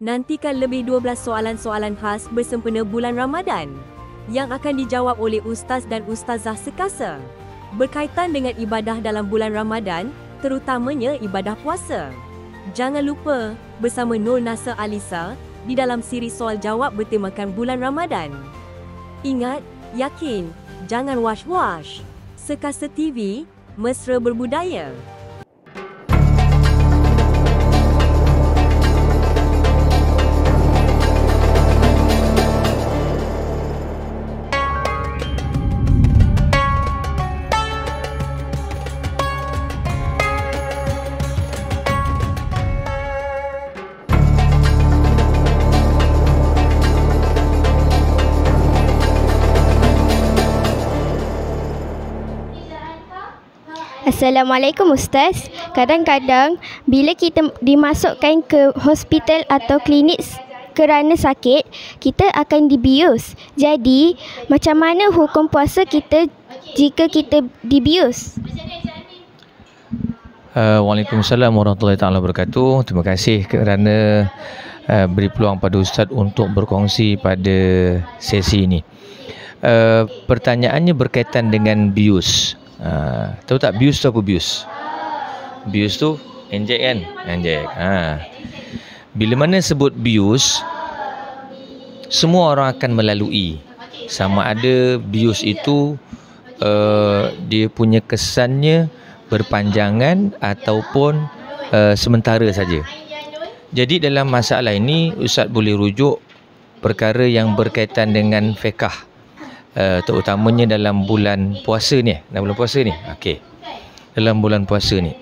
Nantikan lebih 12 soalan-soalan khas bersempena bulan Ramadan yang akan dijawab oleh ustaz dan ustazah sekasa berkaitan dengan ibadah dalam bulan Ramadan, terutamanya ibadah puasa. Jangan lupa bersama Nur Nasser Alisa di dalam siri soal jawab bertemakan bulan Ramadan. Ingat, yakin, jangan wash-wash. Sekasa TV, mesra berbudaya. Assalamualaikum Ustaz. Kadang-kadang bila kita dimasukkan ke hospital atau klinik kerana sakit, kita akan dibius. Jadi, macam mana hukum puasa kita jika kita dibius? Waalaikumsalam warahmatullahi taala wabarakatuh. Terima kasih kerana beri peluang pada Ustaz untuk berkongsi pada sesi ini. Pertanyaannya berkaitan dengan bius. Tahu tak bius tu apa bius? Bius tu injek kan? Injek. Bila mana sebut bius, semua orang akan melalui. Sama ada bius itu dia punya kesannya berpanjangan ataupun sementara saja. Jadi dalam masalah ini Ustaz boleh rujuk perkara yang berkaitan dengan fiqh. Terutamanya dalam bulan puasa ni. Dalam bulan puasa ni. Okey. Dalam bulan puasa ni.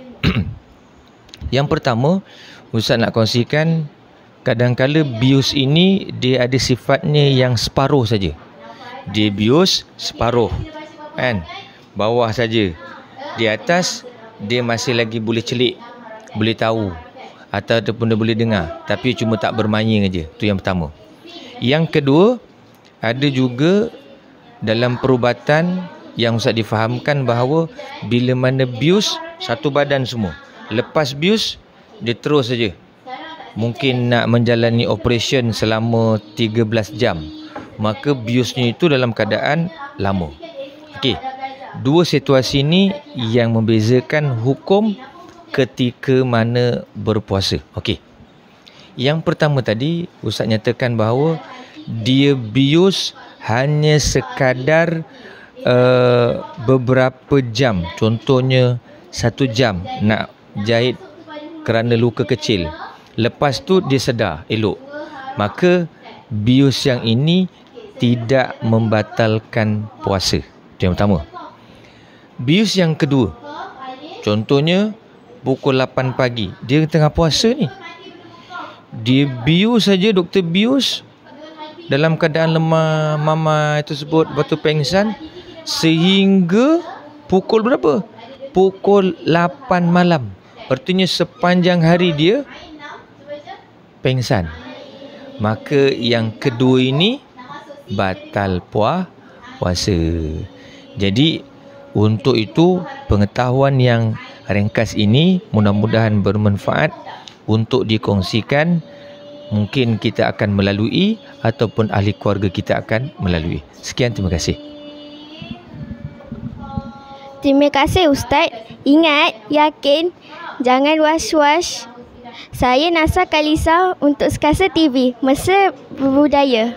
Yang pertama, Ustaz nak kongsikan kadang-kala bius ini dia ada sifatnya yang separuh saja. Dia bius separuh. Kan? Bawah saja. Di atas dia masih lagi boleh celik, boleh tahu ataupun dia boleh dengar, tapi cuma tak bermaying aja. Itu yang pertama. Yang kedua, ada juga dalam perubatan yang Ustaz difahamkan bahawa bila mana bius satu badan semua. Lepas bius dia terus saja. Mungkin nak menjalani operation selama 13 jam. Maka biusnya itu dalam keadaan lama. Okey. Dua situasi ini yang membezakan hukum ketika mana berpuasa. Okey. Yang pertama tadi Ustaz nyatakan bahawa dia bius hanya sekadar beberapa jam. Contohnya 1 jam nak jahit kerana luka kecil. Lepas tu dia sedar elok. Maka bius yang ini tidak membatalkan puasa. Itu yang pertama. Bius yang kedua, contohnya pukul 8 pagi. Dia tengah puasa ni. Dia bius saja, doktor bius dalam keadaan lemah, mama tersebut batu pengsan sehingga pukul berapa? Pukul 8 malam. Artinya sepanjang hari dia pengsan. Maka yang kedua ini batal puasa. Jadi untuk itu pengetahuan yang ringkas ini mudah-mudahan bermanfaat untuk dikongsikan. Mungkin kita akan melalui ataupun ahli keluarga kita akan melalui. Sekian, terima kasih. Terima kasih Ustaz. Ingat, yakin, jangan was-was. Saya Nasser Alisa untuk Sekasa TV, mesra berbudaya.